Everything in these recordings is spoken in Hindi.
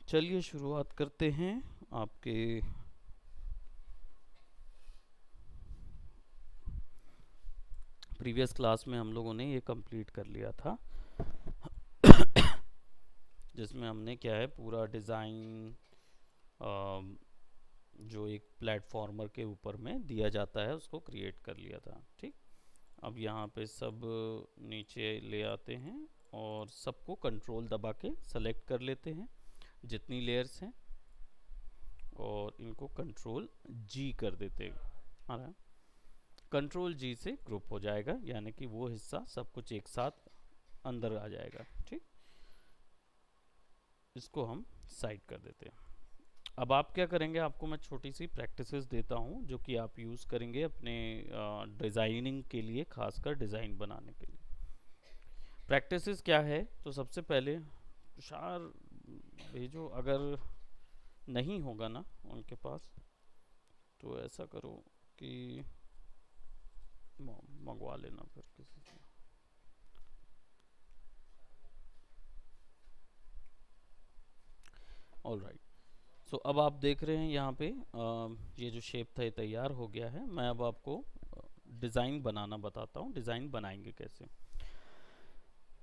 चलिए शुरुआत करते हैं। आपके प्रीवियस क्लास में हम लोगों ने ये कंप्लीट कर लिया था, जिसमें हमने क्या है पूरा डिज़ाइन जो एक प्लेटफॉर्मर के ऊपर में दिया जाता है उसको क्रिएट कर लिया था। ठीक, अब यहाँ पे सब नीचे ले आते हैं और सबको कंट्रोल दबा के सेलेक्ट कर लेते हैं जितनी लेयर्स हैं, और इनको कंट्रोल जी कर देते हैं। कंट्रोल जी से ग्रुप हो जाएगा, यानी कि वो हिस्सा सब कुछ एक साथ अंदर आ जाएगा। ठीक, इसको हम साइड कर देते हैं। अब आप क्या करेंगे, आपको मैं छोटी सी प्रैक्टिसेस देता हूँ जो कि आप यूज़ करेंगे अपने डिज़ाइनिंग के लिए, खासकर डिज़ाइन बनाने के लिए। प्रैक्टिसेस क्या है, तो सबसे पहले तुषार भेजो, अगर नहीं होगा ना उनके पास तो ऐसा करो कि मंगवा लेना फिर किसी से। ऑल राइट, सो अब आप देख रहे हैं यहाँ पे ये जो शेप था ये तैयार हो गया है। मैं अब आपको डिज़ाइन बनाना बताता हूँ। डिज़ाइन बनाएंगे कैसे।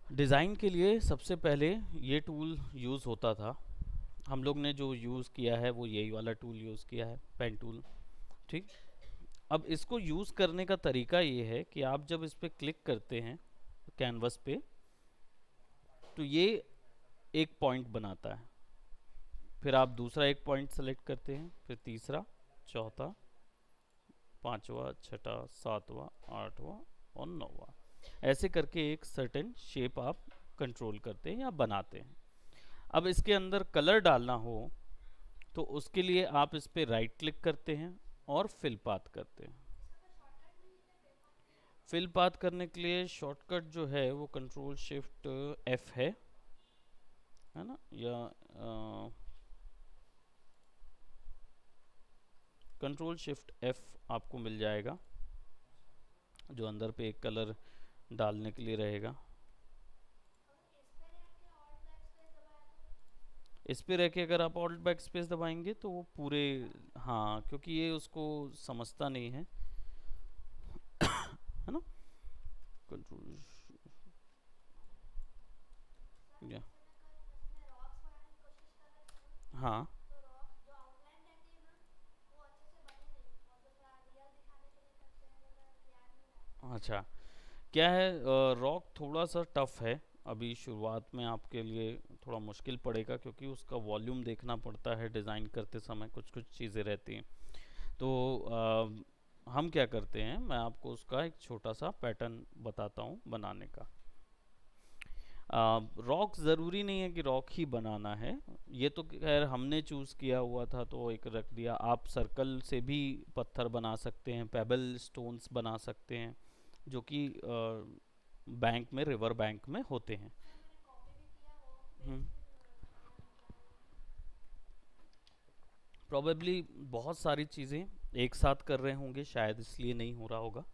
डिज़ाइन के लिए सबसे पहले ये टूल यूज़ होता था, हम लोग ने जो यूज़ किया है वो यही वाला टूल यूज़ किया है, पेन टूल। ठीक, अब इसको यूज़ करने का तरीका ये है कि आप जब इस पर क्लिक करते हैं कैनवस पे, तो ये एक पॉइंट बनाता है, फिर आप दूसरा एक पॉइंट सेलेक्ट करते हैं, फिर तीसरा, चौथा, पांचवा, छठा, सातवां, आठवां और नौवां, ऐसे करके एक सर्टेन शेप आप कंट्रोल करते हैं या बनाते हैं। अब इसके अंदर कलर डालना हो तो उसके लिए आप इस पर राइट क्लिक करते हैं और फिल पाथ करते हैं। फिल पाथ करने के लिए शॉर्टकट जो है वो कंट्रोल शिफ्ट एफ है ना, या कंट्रोल शिफ्ट एफ आपको मिल जाएगा, जो अंदर पे एक कलर डालने के लिए रहेगा। इस पे रह के अगर आप ऑल्ट बैक स्पेस दबाएंगे तो वो पूरे, हाँ, क्योंकि ये उसको समझता नहीं है, है ना। कंट्रोल, या हाँ, अच्छा, क्या है, रॉक थोड़ा सा टफ है अभी शुरुआत में आपके लिए, थोड़ा मुश्किल पड़ेगा क्योंकि उसका वॉल्यूम देखना पड़ता है डिज़ाइन करते समय, कुछ कुछ चीज़ें रहती हैं। तो हम क्या करते हैं, मैं आपको उसका एक छोटा सा पैटर्न बताता हूँ बनाने का। रॉक ज़रूरी नहीं है कि रॉक ही बनाना है, ये तो खैर हमने चूज़ किया हुआ था तो एक रख दिया। आप सर्कल से भी पत्थर बना सकते हैं, पेबल स्टोन्स बना सकते हैं, जो कि बैंक में, रिवर बैंक में होते हैं। हम्म, प्रोबेबली बहुत सारी चीज़ें एक साथ कर रहे होंगे, शायद इसलिए नहीं हो रहा होगा।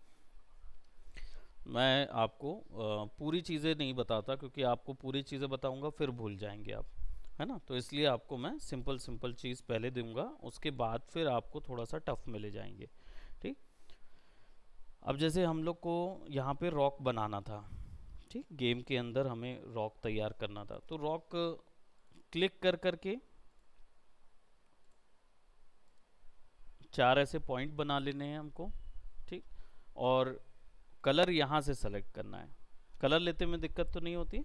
मैं आपको पूरी चीज़ें नहीं बताता, क्योंकि आपको पूरी चीज़ें बताऊंगा फिर भूल जाएंगे आप, है ना। तो इसलिए आपको मैं सिंपल सिंपल चीज़ पहले दूंगा, उसके बाद फिर आपको थोड़ा सा टफ मिले जाएंगे। ठीक, अब जैसे हम लोग को यहाँ पे रॉक बनाना था, ठीक, गेम के अंदर हमें रॉक तैयार करना था, तो रॉक क्लिक कर करके चार ऐसे पॉइंट बना लेने हैं हमको। ठीक, और कलर यहाँ से सेलेक्ट करना है। कलर लेते में दिक्कत तो नहीं होती,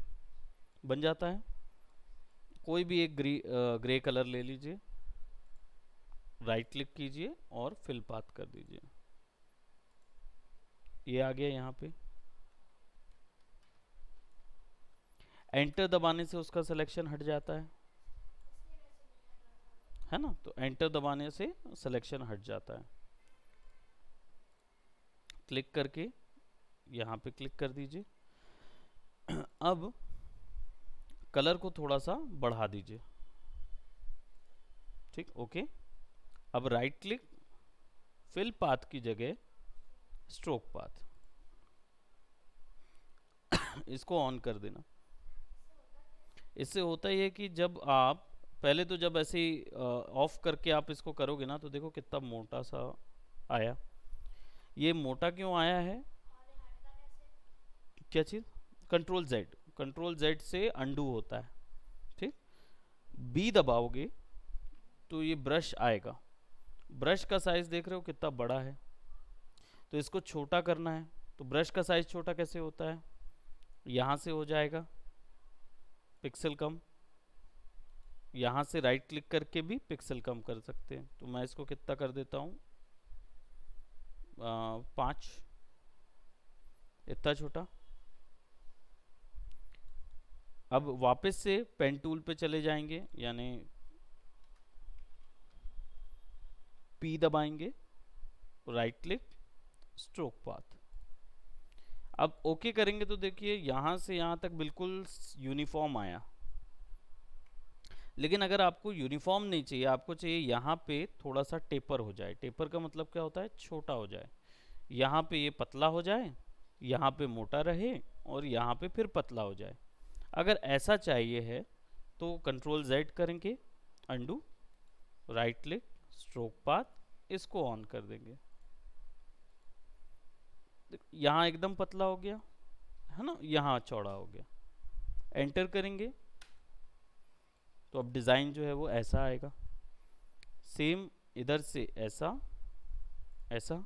बन जाता है। कोई भी एक ग्रे कलर ले लीजिए, राइट क्लिक कीजिए और फिल पाथ कर दीजिए। ये आ गया यहाँ पे, एंटर दबाने से उसका सिलेक्शन हट जाता है ना। तो एंटर दबाने से सिलेक्शन हट जाता है। क्लिक करके यहाँ पे क्लिक कर दीजिए। अब कलर को थोड़ा सा बढ़ा दीजिए। ठीक, ओके। अब राइट क्लिक, फिल पाथ की जगह स्ट्रोक पाथ, इसको ऑन कर देना। इससे होता ही है कि जब आप पहले तो जब ऐसे ही ऑफ करके आप इसको करोगे ना तो देखो कितना मोटा सा आया। ये मोटा क्यों आया है? क्या चीज़? कंट्रोल जेड, कंट्रोल जेड से अंडू होता है। ठीक। बी दबाओगे तो ये ब्रश आएगा। ब्रश का साइज देख रहे हो कितना बड़ा है, तो इसको छोटा करना है। तो ब्रश का साइज छोटा कैसे होता है? यहाँ से हो जाएगा पिक्सल कम, यहाँ से राइट क्लिक करके भी पिक्सल कम कर सकते हैं। तो मैं इसको कितना कर देता हूँ, 5, इतना छोटा। अब वापस से पेन टूल पे चले जाएंगे, यानी पी दबाएंगे, राइट क्लिक, स्ट्रोक पाथ। अब ओके करेंगे तो देखिए यहाँ से यहाँ तक बिल्कुल यूनिफॉर्म आया। लेकिन अगर आपको यूनिफॉर्म नहीं चाहिए, आपको चाहिए यहाँ पे थोड़ा सा टेपर हो जाए। टेपर का मतलब क्या होता है? छोटा हो जाए। यहाँ पे ये पतला हो जाए, यहाँ पे मोटा रहे, और यहाँ पे फिर पतला हो जाए। अगर ऐसा चाहिए है तो कंट्रोल जेड करेंगे, undo, right click, stroke path, इसको ऑन कर देंगे। यहाँ एकदम पतला हो गया है ना, यहाँ चौड़ा हो गया। एंटर करेंगे तो अब डिज़ाइन जो है वो ऐसा आएगा। सेम इधर से ऐसा, ऐसा।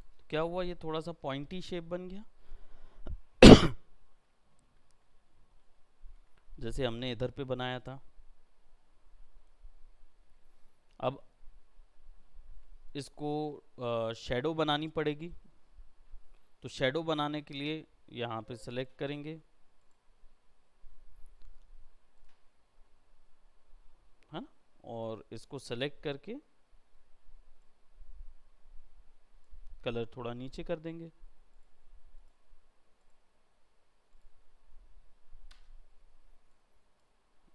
तो क्या हुआ, ये थोड़ा सा पॉइंटी शेप बन गया जैसे हमने इधर पे बनाया था। अब इसको शेडो बनानी पड़ेगी। तो शेडो बनाने के लिए यहाँ पे सेलेक्ट करेंगे, है ना, और इसको सेलेक्ट करके कलर थोड़ा नीचे कर देंगे।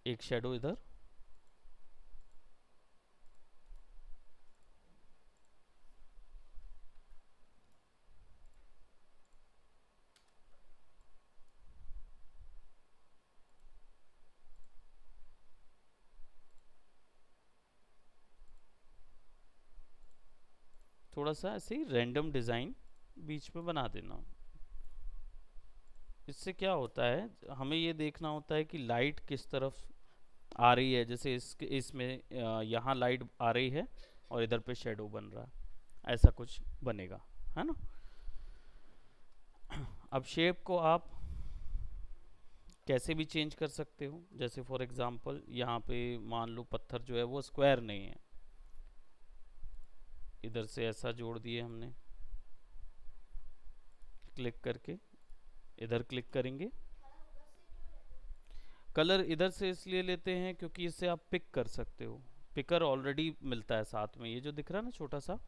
एक शेडो इधर, थोड़ा सा ऐसे ही रैंडम डिज़ाइन बीच में बना देना। इससे क्या होता है, हमें ये देखना होता है कि लाइट किस तरफ आ रही है। जैसे इसमें यहाँ लाइट आ रही है और इधर पे शेडो बन रहा है, ऐसा कुछ बनेगा, है ना। अब शेप को आप कैसे भी चेंज कर सकते हो। जैसे फॉर एग्जांपल यहाँ पे मान लो पत्थर जो है वो स्क्वायर नहीं है, इधर से ऐसा जोड़ दिए हमने, क्लिक करके इधर क्लिक करेंगे। कलर इधर से इसलिए लेते हैं क्योंकि इससे आप पिक कर सकते हो। पिकर ऑलरेडी मिलता है साथ में, ये जो दिख रहा है ना छोटा सा,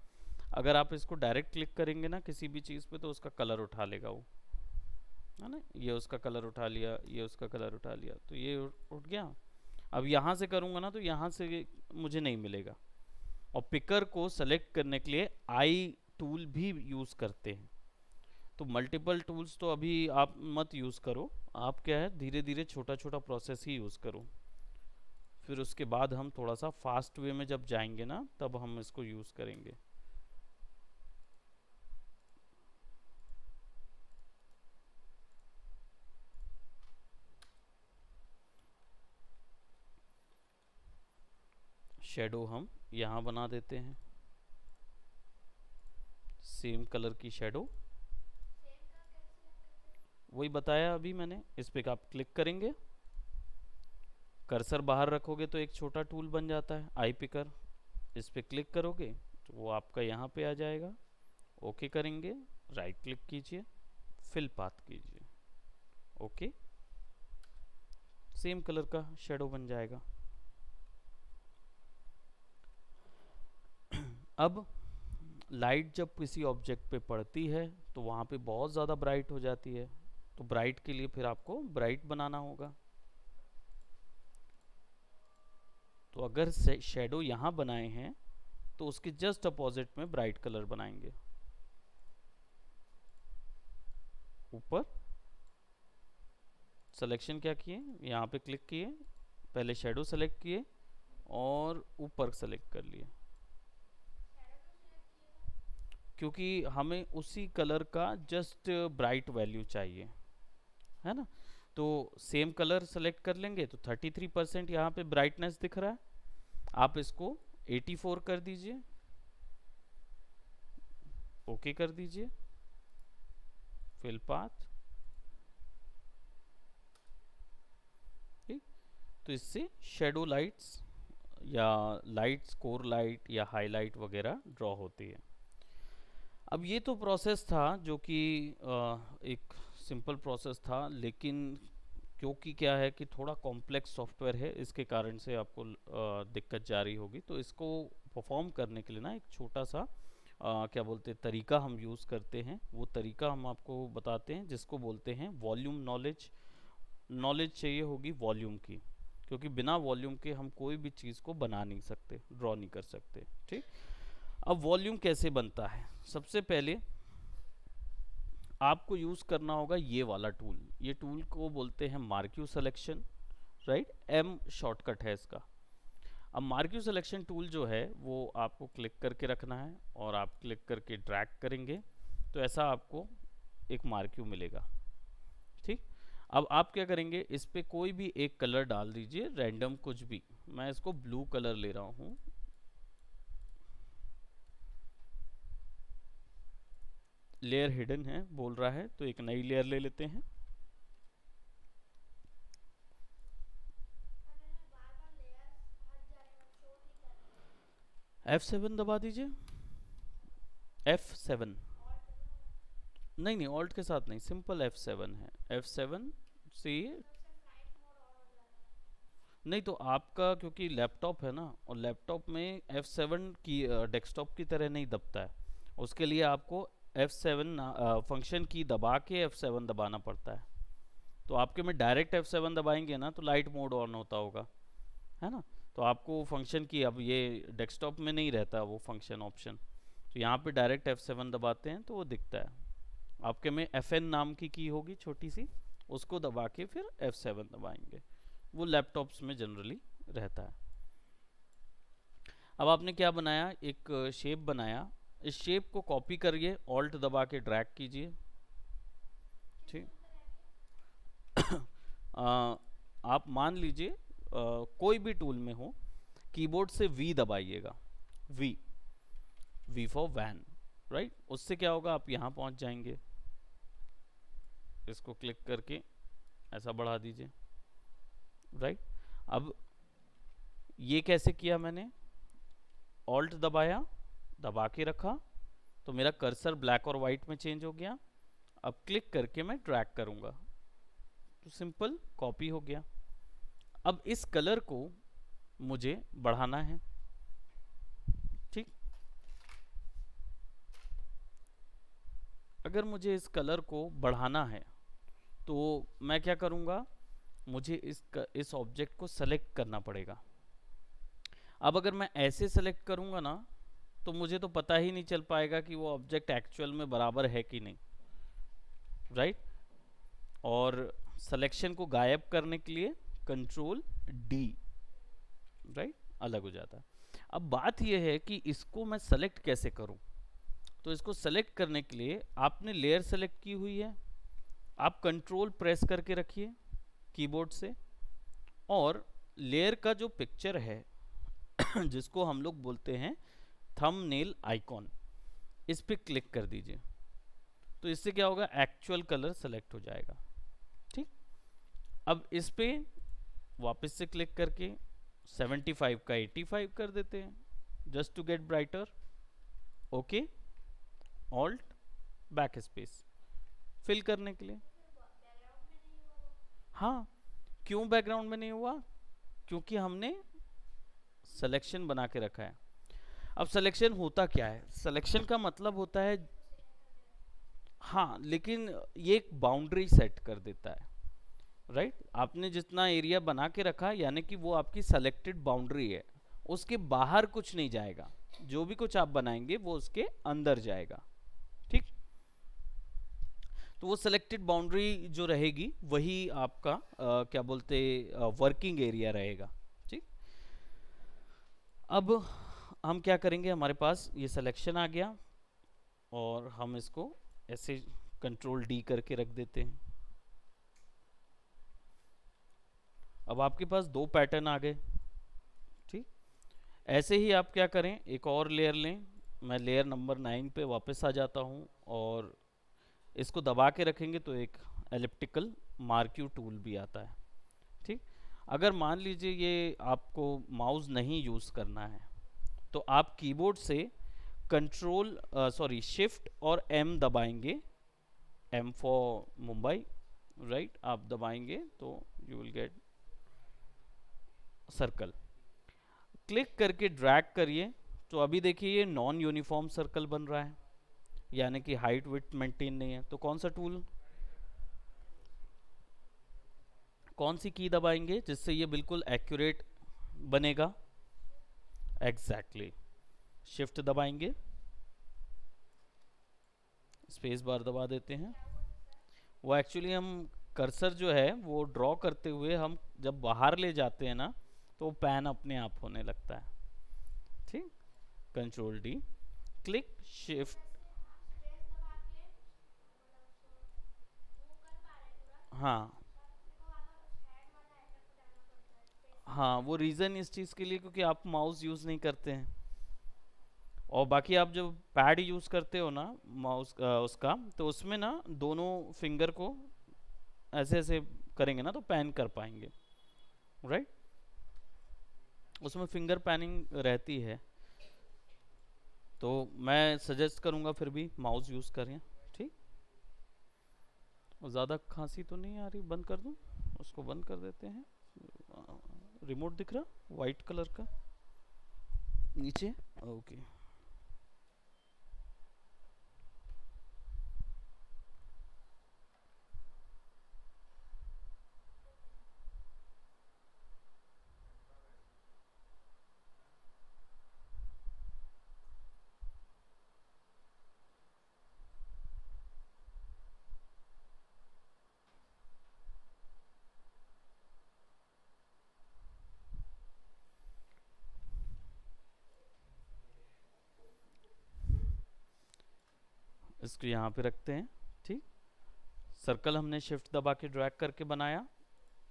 अगर आप इसको डायरेक्ट क्लिक करेंगे ना किसी भी चीज़ पे तो उसका कलर उठा लेगा वो, है ना। ये उसका कलर उठा लिया, ये उसका कलर उठा लिया, तो ये उठ गया। अब यहाँ से करूँगा ना तो यहाँ से मुझे नहीं मिलेगा। और पिकर को सेलेक्ट करने के लिए आई टूल भी यूज़ करते हैं। तो मल्टीपल टूल्स तो अभी आप मत यूज़ करो, आप क्या है धीरे धीरे छोटा छोटा प्रोसेस ही यूज़ करो। फिर उसके बाद हम थोड़ा सा फास्ट वे में जब जाएंगे ना तब हम इसको यूज़ करेंगे। शेडो हम यहाँ बना देते हैं, सेम कलर की शेडो, वही बताया अभी मैंने। इस पे आप क्लिक करेंगे, कर्सर बाहर रखोगे तो एक छोटा टूल बन जाता है आई पिकर, इस पे क्लिक करोगे तो वो आपका यहाँ पे आ जाएगा। ओके करेंगे, राइट क्लिक कीजिए, फिल पाथ कीजिए, ओके, सेम कलर का शेडो बन जाएगा। अब लाइट जब किसी ऑब्जेक्ट पे पड़ती है तो वहाँ पे बहुत ज़्यादा ब्राइट हो जाती है, तो ब्राइट के लिए फिर आपको ब्राइट बनाना होगा। तो अगर शेडो यहाँ बनाए हैं तो उसके जस्ट अपोजिट में ब्राइट कलर बनाएंगे, ऊपर सिलेक्शन क्या किए, यहाँ पे क्लिक किए, पहले शेडो सेलेक्ट किए और ऊपर सेलेक्ट कर लिए, क्योंकि हमें उसी कलर का जस्ट ब्राइट वैल्यू चाहिए, है ना। तो सेम कलर सेलेक्ट कर लेंगे तो 33% यहाँ पे ब्राइटनेस दिख रहा है, आप इसको 84 कर दीजिए, ओके कर दीजिए, फिल पाथ, ठीक। तो इससे शेडो लाइट्स या लाइट्स, कोर लाइट या हाईलाइट वगैरह ड्रॉ होती है। अब ये तो प्रोसेस था जो कि एक सिंपल प्रोसेस था, लेकिन क्योंकि क्या है कि थोड़ा कॉम्प्लेक्स सॉफ्टवेयर है, इसके कारण से आपको दिक्कत जा रही होगी। तो इसको परफॉर्म करने के लिए ना एक छोटा सा क्या बोलते हैं तरीका हम यूज़ करते हैं, वो तरीका हम आपको बताते हैं, जिसको बोलते हैं वॉल्यूम नॉलेज। नॉलेज चाहिए होगी वॉल्यूम की, क्योंकि बिना वॉल्यूम के हम कोई भी चीज़ को बना नहीं सकते, ड्रॉ नहीं कर सकते, ठीक। अब वॉल्यूम कैसे बनता है, सबसे पहले आपको यूज़ करना होगा ये वाला टूल। ये टूल को बोलते हैं marquee selection, right, M shortcut है इसका। अब मार्क्यू सिलेक्शन टूल जो है वो आपको क्लिक करके रखना है, और आप क्लिक करके ड्रैग करेंगे तो ऐसा आपको एक मार्क्यू मिलेगा, ठीक। अब आप क्या करेंगे, इस पे कोई भी एक कलर डाल दीजिए, रैंडम कुछ भी। मैं इसको ब्लू कलर ले रहा हूँ, लेयर हिडन है बोल रहा है, तो एक नई लेयर ले लेते हैं। F7 दबा दीजिए, F7, नहीं नहीं ऑल्ट के साथ नहीं, सिंपल F7 है, F7 से। नहीं तो आपका क्योंकि लैपटॉप है ना, और लैपटॉप में F7 की डेस्कटॉप की तरह नहीं दबता है, उसके लिए आपको F7 फंक्शन की दबा के F7 दबाना पड़ता है। तो आपके में डायरेक्ट F7 दबाएंगे ना तो लाइट मोड ऑन होता होगा, है ना। तो आपको फंक्शन की, अब ये डेस्कटॉप में नहीं रहता वो फंक्शन ऑप्शन, तो यहाँ पे डायरेक्ट F7 दबाते हैं तो वो दिखता है। आपके में FN नाम की होगी छोटी सी, उसको दबा के फिर F7 दबाएंगे, वो लैपटॉप्स में जनरली रहता है। अब आपने क्या बनाया, एक शेप बनाया, इस शेप को कॉपी करिए, ऑल्ट दबा के ड्रैग कीजिए, ठीक। आप मान लीजिए कोई भी टूल में हो, कीबोर्ड से V दबाइएगा, V, V for van, right. उससे क्या होगा, आप यहाँ पहुँच जाएंगे, इसको क्लिक करके ऐसा बढ़ा दीजिए, राइट। अब ये कैसे किया मैंने, ऑल्ट दबाया, दबा के रखा, तो मेरा कर्सर ब्लैक और वाइट में चेंज हो गया। अब क्लिक करके मैं ड्रैग करूंगा तो सिंपल कॉपी हो गया। अब इस कलर को मुझे बढ़ाना है, ठीक। अगर मुझे इस कलर को बढ़ाना है तो मैं क्या करूंगा, मुझे इस ऑब्जेक्ट को सेलेक्ट करना पड़ेगा। अब अगर मैं ऐसे सेलेक्ट करूंगा ना तो मुझे तो पता ही नहीं चल पाएगा कि वो ऑब्जेक्ट एक्चुअल में बराबर है कि नहीं, राइट। और सिलेक्शन को गायब करने के लिए कंट्रोल डी, राइट, अलग हो जाता है। अब बात यह है कि इसको मैं सेलेक्ट कैसे करूं, तो इसको सेलेक्ट करने के लिए आपने लेयर सेलेक्ट की हुई है, आप कंट्रोल प्रेस करके रखिए कीबोर्ड से, और लेयर का जो पिक्चर है जिसको हम लोग बोलते हैं थंबनेल आइकॉन, इस पे क्लिक कर दीजिए। तो इससे क्या होगा, एक्चुअल कलर सेलेक्ट हो जाएगा, ठीक। अब इस पे वापस से क्लिक करके 75 का 85 कर देते हैं, just to get brighter, okay, alt backspace fill करने के लिए। हाँ, क्यों बैकग्राउंड में नहीं हुआ, क्योंकि हमने सिलेक्शन बना के रखा है। अब सिलेक्शन होता क्या है, सिलेक्शन का मतलब होता है, हाँ, लेकिन ये एक बाउंड्री सेट कर देता है, राइट। आपने जितना एरिया बना के रखा यानी कि वो आपकी सेलेक्टेड बाउंड्री है, उसके बाहर कुछ नहीं जाएगा, जो भी कुछ आप बनाएंगे वो उसके अंदर जाएगा, ठीक। तो वो सिलेक्टेड बाउंड्री जो रहेगी वही आपका क्या बोलते वर्किंग एरिया रहेगा। ठीक, अब हम क्या करेंगे, हमारे पास ये सिलेक्शन आ गया और हम इसको ऐसे कंट्रोल डी करके रख देते हैं। अब आपके पास दो पैटर्न आ गए। ठीक, ऐसे ही आप क्या करें, एक और लेयर लें। मैं लेयर नंबर 9 पे वापस आ जाता हूँ और इसको दबा के रखेंगे तो एक एलिप्टिकल मार्क्यू टूल भी आता है। ठीक, अगर मान लीजिए ये आपको माउस नहीं यूज़ करना है तो आप कीबोर्ड से कंट्रोल शिफ्ट और एम दबाएंगे, एम फॉर मुंबई, राइट, आप दबाएंगे तो you will get circle. Click करके ड्रैग करिए तो अभी देखिए ये नॉन यूनिफॉर्म सर्कल बन रहा है, यानी कि हाइट विड्थ मेंटेन नहीं है। तो कौन सा टूल, कौन सी की दबाएंगे जिससे ये बिल्कुल एक्यूरेट बनेगा? एग्जैक्टली शिफ्ट दबाएंगे, स्पेस बार दबा देते हैं। वो एक्चुअली हम कर्सर जो है वो ड्रॉ करते हुए हम जब बाहर ले जाते हैं ना तो पैन अपने आप होने लगता है। ठीक, कंट्रोल डी, क्लिक शिफ्ट, हाँ हाँ, वो रीज़न इस चीज़ के लिए क्योंकि आप माउस यूज़ नहीं करते हैं। और बाकी आप जब पैड यूज़ करते हो ना माउस उसका, तो उसमें ना दोनों फिंगर को ऐसे ऐसे करेंगे ना तो पैन कर पाएंगे, राइट, उसमें फिंगर पैनिंग रहती है। तो मैं सजेस्ट करूँगा फिर भी माउस यूज़ करें। ठीक, और ज़्यादा खांसी तो नहीं आ रही, बंद कर दूँ? उसको बंद कर देते हैं। रिमोट दिख रहा वाइट कलर का नीचे, ओके। इसको यहाँ पे रखते हैं। ठीक, सर्कल हमने शिफ्ट दबा के ड्रैग करके बनाया।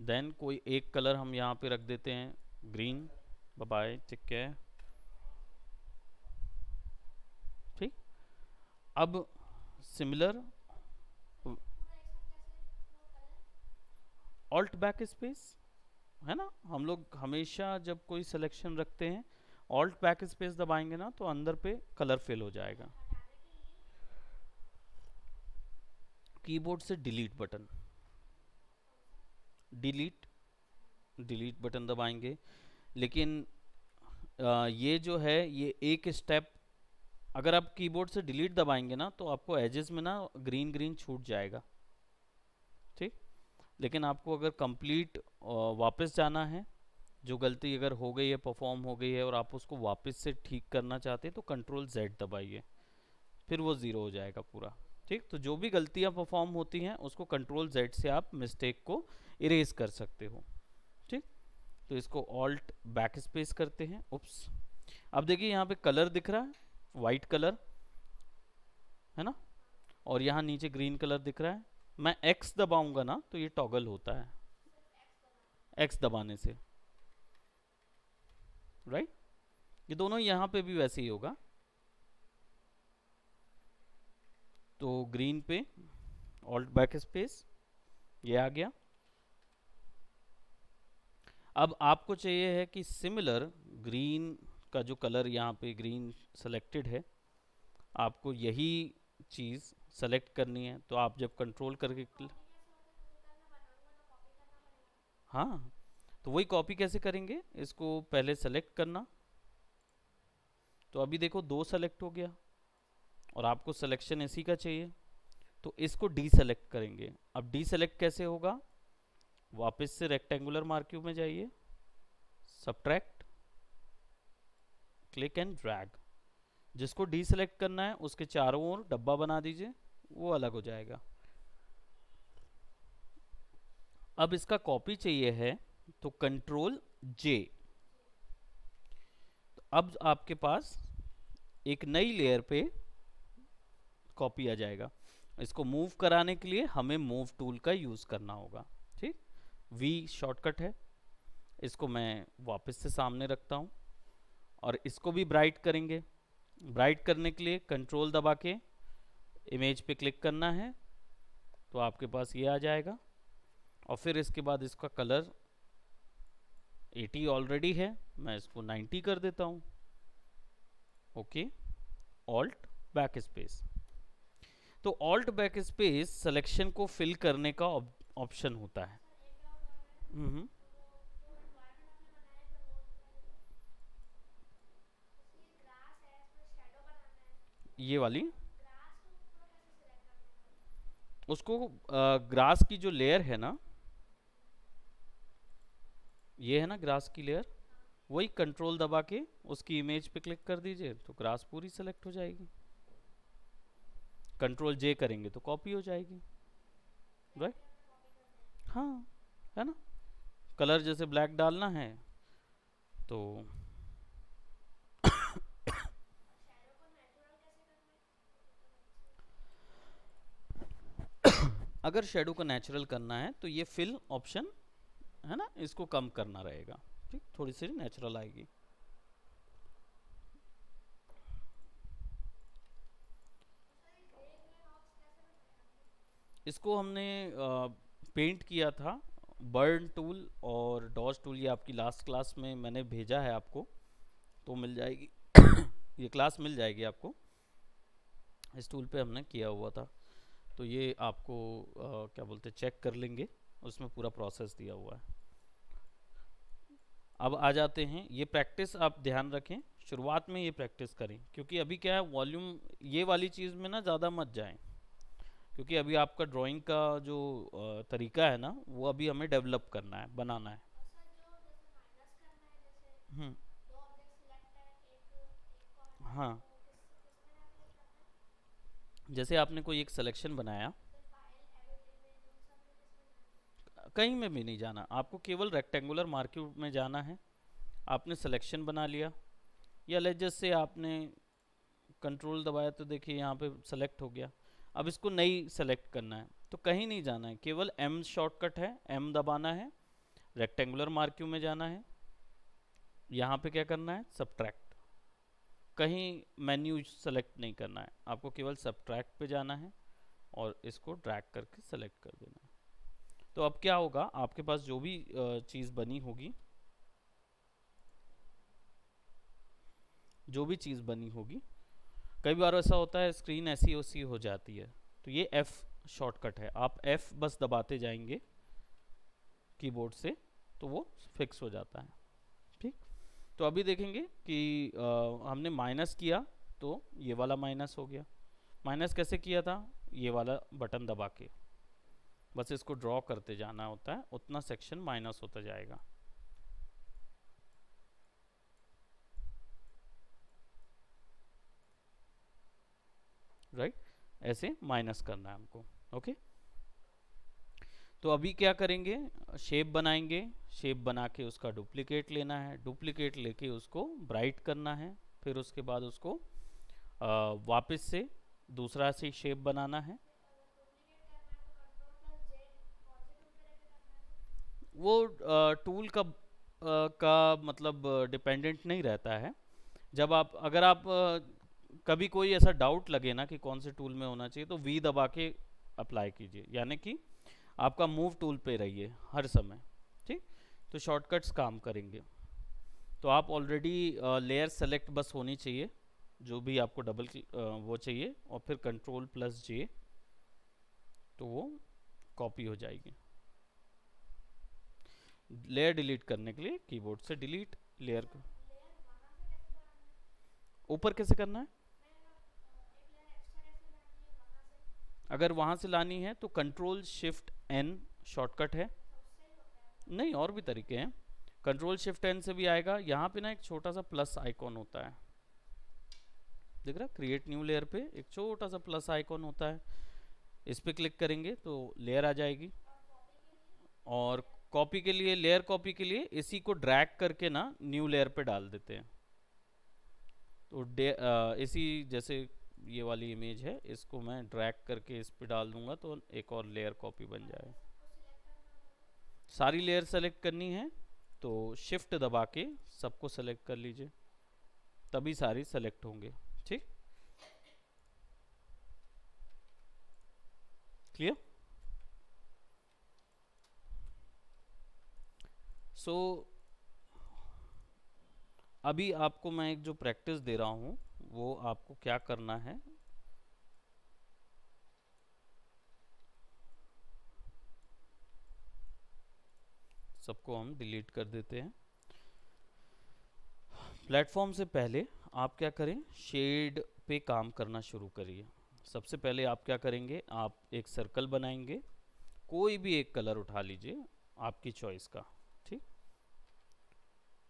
देन कोई एक कलर हम यहाँ पे रख देते हैं, ग्रीन, बाय, ठीक है। ठीक, अब सिमिलर ऑल्ट बैक स्पेस है ना, हम लोग हमेशा जब कोई सिलेक्शन रखते हैं ऑल्ट बैक स्पेस दबाएंगे ना तो अंदर पे कलर फिल हो जाएगा। कीबोर्ड से delete button, delete, delete button दबाएंगे। लेकिन ये जो है ये एक स्टेप, अगर आप कीबोर्ड से डिलीट दबाएंगे ना तो आपको एजेस में ना ग्रीन ग्रीन छूट जाएगा। ठीक, लेकिन आपको अगर कंप्लीट वापस जाना है, जो गलती अगर हो गई है, परफॉर्म हो गई है और आप उसको वापस से ठीक करना चाहते हैं तो कंट्रोल जेड दबाइए, फिर वो ज़ीरो हो जाएगा पूरा। ठीक, तो जो भी गलतियां परफॉर्म होती हैं उसको कंट्रोल जेड से आप मिस्टेक को इरेज कर सकते हो। ठीक, तो इसको ऑल्ट बैक स्पेस करते हैं, उप्स। अब देखिए यहाँ पे कलर दिख रहा है, वाइट कलर है ना, और यहाँ नीचे ग्रीन कलर दिख रहा है। मैं एक्स दबाऊंगा ना तो ये टॉगल होता है, एक्स दबाने से, राइट। ये दोनों यहाँ पे भी वैसे ही होगा। तो ग्रीन पे ऑल्ट बैक स्पेस, ये आ गया। अब आपको चाहिए है कि सिमिलर ग्रीन का जो कलर यहाँ पे ग्रीन सेलेक्टेड है, आपको यही चीज़ सेलेक्ट करनी है। तो आप जब कंट्रोल करके हाँ, तो वही कॉपी कैसे करेंगे, इसको पहले सेलेक्ट करना। तो अभी देखो दो सेलेक्ट हो गया और आपको सिलेक्शन इसी का चाहिए, तो इसको डी सेलेक्ट करेंगे। अब डी सेलेक्ट कैसे होगा, वापस से रेक्टेंगुलर मार्क्यू में जाइए, सब्ट्रैक्ट, क्लिक एंड ड्रैग। जिसको डी सेलेक्ट करना है उसके चारों ओर डब्बा बना दीजिए, वो अलग हो जाएगा। अब इसका कॉपी चाहिए है तो कंट्रोल जे। अब आपके पास एक नई लेयर पे कॉपी आ जाएगा। इसको मूव कराने के लिए हमें मूव टूल का यूज करना होगा। ठीक, वी शॉर्टकट है। इसको मैं वापस से सामने रखता हूं और इसको भी ब्राइट करेंगे। ब्राइट करने के लिए कंट्रोल दबा के इमेज पे क्लिक करना है तो आपके पास ये आ जाएगा। और फिर इसके बाद इसका कलर 80 ऑलरेडी है, मैं इसको 90 कर देता हूं। Okay, alt back space. तो ऑल्ट बैक स्पेस सिलेक्शन को फिल करने का ऑप्शन होता है। हम्म, ये वाली उसको ग्रास की जो लेयर है ना, ये है ना ग्रास की लेयर, वही कंट्रोल दबा के उसकी इमेज पे क्लिक कर दीजिए तो ग्रास पूरी सेलेक्ट हो जाएगी। कंट्रोल जे करेंगे तो कॉपी हो जाएगी। राइट, हाँ, है ना। कलर जैसे ब्लैक डालना है तो अगर शेडो को नेचुरल करना है तो ये फिल ऑप्शन है ना, इसको कम करना रहेगा। ठीक, थोड़ी सी नेचुरल आएगी। इसको हमने पेंट किया था बर्न टूल और डॉज टूल, ये आपकी लास्ट क्लास में मैंने भेजा है आपको, तो मिल जाएगी। ये क्लास मिल जाएगी आपको, इस टूल पे हमने किया हुआ था। तो ये आपको क्या बोलते चेक कर लेंगे, उसमें पूरा प्रोसेस दिया हुआ है। अब आ जाते हैं, ये प्रैक्टिस आप ध्यान रखें, शुरुआत में ये प्रैक्टिस करें, क्योंकि अभी क्या है वॉल्यूम ये वाली चीज़ में ना ज़्यादा मत जाएं, क्योंकि अभी आपका ड्राइंग का जो तरीका है ना वो अभी हमें डेवलप करना है, बनाना है। हम्म, हाँ, जैसे आपने कोई एक सिलेक्शन बनाया, कहीं में भी नहीं जाना आपको, केवल रेक्टेंगुलर मार्क्यूट में जाना है। आपने सिलेक्शन बना लिया, या लेट जस्ट से आपने कंट्रोल दबाया तो देखिए यहाँ पे सेलेक्ट हो गया। अब इसको नई सेलेक्ट करना है तो कहीं नहीं जाना है, केवल एम शॉर्टकट है, एम दबाना है, रेक्टेंगुलर मार्क्यू में जाना है। यहाँ पे क्या करना है, सब्ट्रैक्ट। कहीं मेन्यू सेलेक्ट नहीं करना है आपको, केवल सब्ट्रैक्ट पे जाना है और इसको ड्रैग करके सेलेक्ट कर देना है। तो अब क्या होगा, आपके पास जो भी चीज़ बनी होगी, जो भी चीज़ बनी होगी, कई बार ऐसा होता है स्क्रीन ऐसी वैसी हो जाती है, तो ये F शॉर्टकट है, आप F बस दबाते जाएंगे कीबोर्ड से तो वो फिक्स हो जाता है। ठीक, तो अभी देखेंगे कि हमने माइनस किया तो ये वाला माइनस हो गया। माइनस कैसे किया था, ये वाला बटन दबा के, बस इसको ड्रॉ करते जाना होता है, उतना सेक्शन माइनस होता जाएगा। राइट, ऐसे माइनस करना है हमको। ओके, तो अभी क्या करेंगे, शेप बनाएंगे, शेप बना के उसका डुप्लीकेट लेना है, डुप्लीकेट लेके उसको ब्राइट करना है, फिर उसके बाद उसको वापस से दूसरा से शेप बनाना है। वो टूल का मतलब डिपेंडेंट नहीं रहता है। जब आप अगर आप कभी कोई ऐसा डाउट लगे ना कि कौन से टूल में होना चाहिए तो वी दबा के अप्लाई कीजिए, यानी कि आपका मूव टूल पे रहिए हर समय। ठीक, तो शॉर्टकट्स काम करेंगे। तो आप ऑलरेडी लेयर सेलेक्ट बस होनी चाहिए, जो भी आपको डबल वो चाहिए, और फिर कंट्रोल प्लस जे, तो वो कॉपी हो जाएगी। लेयर डिलीट करने के लिए कीबोर्ड से डिलीट लेयर को ऊपर कैसे करना है, अगर वहां से लानी है तो कंट्रोल शिफ्ट एन शॉर्टकट है। नहीं, और भी तरीके हैं, कंट्रोल शिफ्ट एन से भी आएगा। यहाँ पे ना एक छोटा सा प्लस आइकॉन होता है, देख रहा, क्रिएट न्यू लेयर पे एक छोटा सा प्लस आइकॉन होता है, इस पे क्लिक करेंगे तो लेयर आ जाएगी। और कॉपी के लिए, लेयर कॉपी के लिए इसी को ड्रैग करके ना न्यू लेयर पे डाल देते हैं। तो इसी जैसे ये वाली इमेज है, इसको मैं ड्रैग करके इस पे डाल दूंगा तो एक और लेयर कॉपी बन जाए। सारी लेयर सेलेक्ट करनी है तो शिफ्ट दबा के सबको सेलेक्ट कर लीजिए, तभी सारी सेलेक्ट होंगे। ठीक, क्लियर। सो अभी आपको मैं एक जो प्रैक्टिस दे रहा हूँ वो आपको क्या करना है, सबको हम डिलीट कर देते हैं। प्लेटफॉर्म से पहले आप क्या करें, शेड पे काम करना शुरू करिए। सबसे पहले आप क्या करेंगे, आप एक सर्कल बनाएंगे, कोई भी एक कलर उठा लीजिए आपकी चॉइस का। ठीक,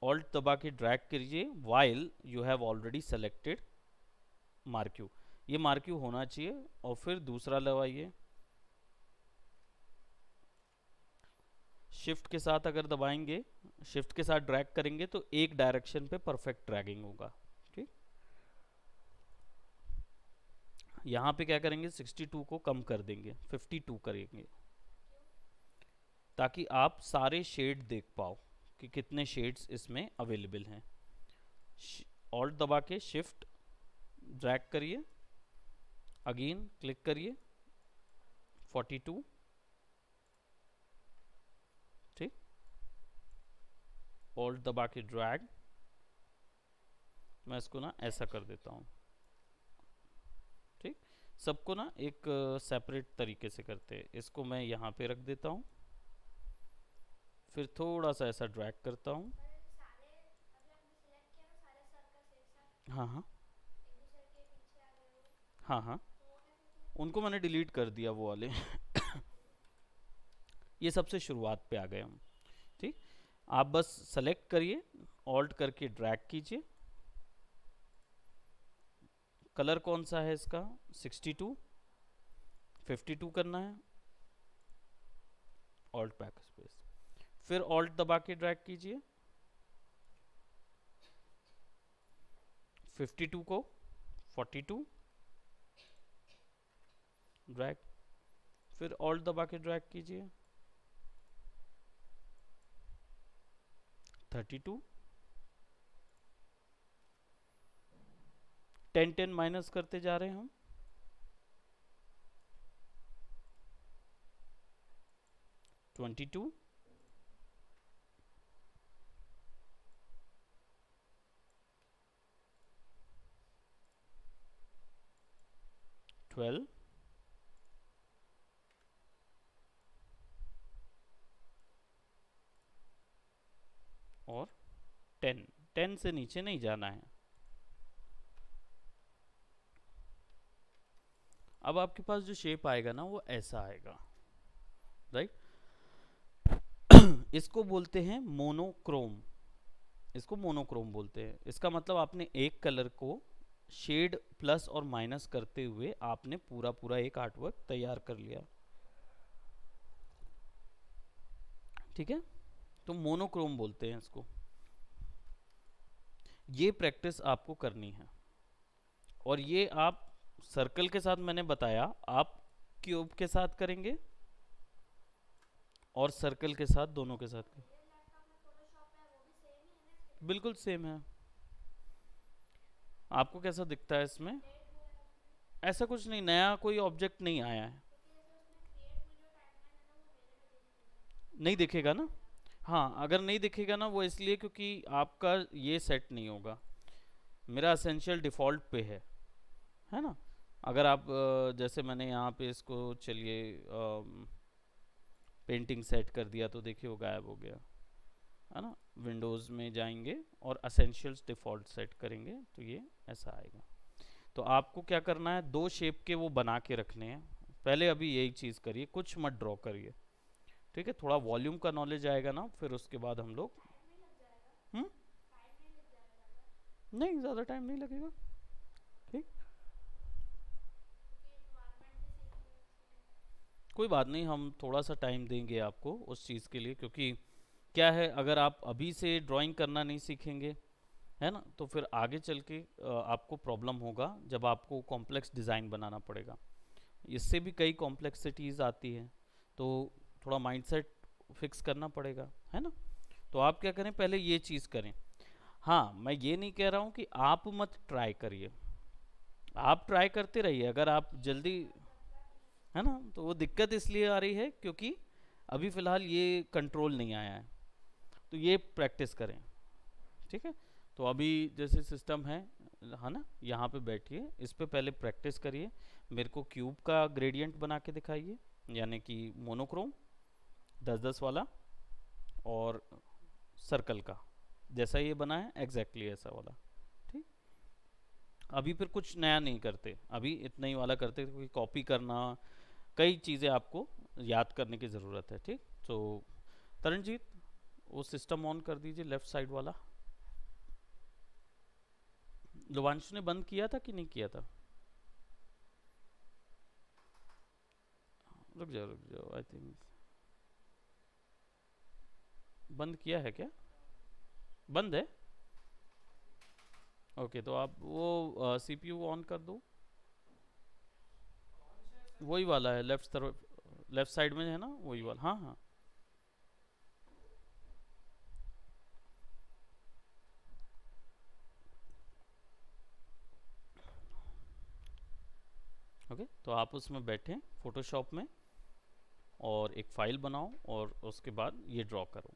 ऑल्ट दबा के ड्रैग करिए while you have already selected marquee, ये मार्क्यू होना चाहिए, और फिर दूसरा दबाइए। शिफ्ट के साथ अगर दबाएंगे, शिफ्ट के साथ ड्रैग करेंगे तो एक डायरेक्शन पे परफेक्ट ड्रैगिंग होगा। ठीक, यहाँ पे क्या करेंगे, 62 को कम कर देंगे, 52 करेंगे, ताकि आप सारे शेड देख पाओ कि कितने शेड्स इसमें अवेलेबल हैं। ऑल्ट दबा के शिफ्ट ड्रैग करिए, अगेन क्लिक करिए 42। ठीक, ऑल्ट दबा के ड्रैग, मैं इसको ना ऐसा कर देता हूँ। ठीक, सबको ना एक सेपरेट तरीके से करते हैं, इसको मैं यहाँ पे रख देता हूँ, फिर थोड़ा सा ऐसा ड्रैग करता हूँ। हाँ हाँ, हाँ हाँ, उनको मैंने डिलीट कर दिया वो वाले ये सबसे शुरुआत पे आ गए हम। ठीक, आप बस सेलेक्ट करिए, ऑल्ट करके ड्रैग कीजिए, कलर कौन सा है इसका, 62, 52 करना है, ऑल्ट बैक स्पेस, फिर ऑल्ट दबा के ड्रैग कीजिए 52 को 42, ड्रैग, फिर ऑल्ट दबा के ड्रैग कीजिए 32, 10 10 माइनस करते जा रहे हैं हम, 22, 12, और 10, 10 से नीचे नहीं जाना है। अब आपके पास जो शेप आएगा ना वो ऐसा आएगा, राइट। इसको बोलते हैं मोनोक्रोम, इसको मोनोक्रोम बोलते हैं। इसका मतलब आपने एक कलर को शेड प्लस और माइनस करते हुए आपने पूरा पूरा एक आर्टवर्क तैयार कर लिया। ठीक है, तो मोनोक्रोम बोलते हैं इसको। ये प्रैक्टिस आपको करनी है, और ये आप सर्कल के साथ मैंने बताया, आप क्यूब के साथ करेंगे और सर्कल के साथ, दोनों के साथ बिल्कुल सेम है। आपको कैसा दिखता है इसमें, ऐसा कुछ नहीं, नया कोई ऑब्जेक्ट नहीं आया है, नहीं दिखेगा ना। हाँ, अगर नहीं दिखेगा ना वो इसलिए क्योंकि आपका ये सेट नहीं होगा, मेरा असेंशियल डिफ़ॉल्ट पे है ना। अगर आप जैसे मैंने यहाँ पे इसको चलिए पेंटिंग सेट कर दिया तो देखिए वो गायब हो गया, है ना। विंडोज़ में जाएंगे और असेंशियल्स डिफ़ॉल्ट सेट करेंगे तो ये ऐसा आएगा। तो आपको क्या करना है, दो शेप के वो बना के रखने हैं। पहले अभी यही चीज़ करिए, कुछ मत ड्रॉ करिए, ठीक है। थोड़ा वॉल्यूम का नॉलेज आएगा ना, फिर उसके बाद हम लोग हम्म, नहीं ज़्यादा टाइम नहीं लगेगा। ठीक, कोई बात नहीं, हम थोड़ा सा टाइम देंगे आपको उस चीज़ के लिए, क्योंकि क्या है, अगर आप अभी से ड्राइंग करना नहीं सीखेंगे, है ना, तो फिर आगे चल के आपको प्रॉब्लम होगा जब आपको कॉम्प्लेक्स डिज़ाइन बनाना पड़ेगा। इससे भी कई कॉम्प्लेक्सिटीज़ आती है, तो थोड़ा माइंडसेट फिक्स करना पड़ेगा, है ना। तो आप क्या करें, पहले ये चीज़ करें। हाँ, मैं ये नहीं कह रहा हूँ कि आप मत ट्राई करिए, आप ट्राई करते रहिए। अगर आप जल्दी, है ना, तो वो दिक्कत इसलिए आ रही है क्योंकि अभी फ़िलहाल ये कंट्रोल नहीं आया है, तो ये प्रैक्टिस करें, ठीक है। तो अभी जैसे सिस्टम है ना, यहाँ पे बैठिए, इस पे पहले प्रैक्टिस करिए। मेरे को क्यूब का ग्रेडियंट बना के दिखाइए, यानी कि मोनोक्रोम 10-10 वाला, और सर्कल का जैसा ये बना है एग्जैक्टली ऐसा वाला, ठीक। अभी फिर कुछ नया नहीं करते, अभी इतना ही वाला करते, क्योंकि कॉपी करना, कई चीज़ें आपको याद करने की ज़रूरत है, ठीक। तो तरणजीत, वो सिस्टम ऑन कर दीजिए लेफ़्ट साइड वाला। लुवांश ने बंद किया था कि नहीं किया था? रुक जाओ, आई थिंक बंद किया है क्या? बंद है। ओके, तो आप वो सीपीयू ऑन कर दो। वही वाला है, लेफ्ट तरफ, लेफ्ट साइड में है ना, वही वाला, हाँ हाँ। ओके, तो आप उसमें बैठें फोटोशॉप में, और एक फ़ाइल बनाओ, और उसके बाद ये ड्रॉ करो।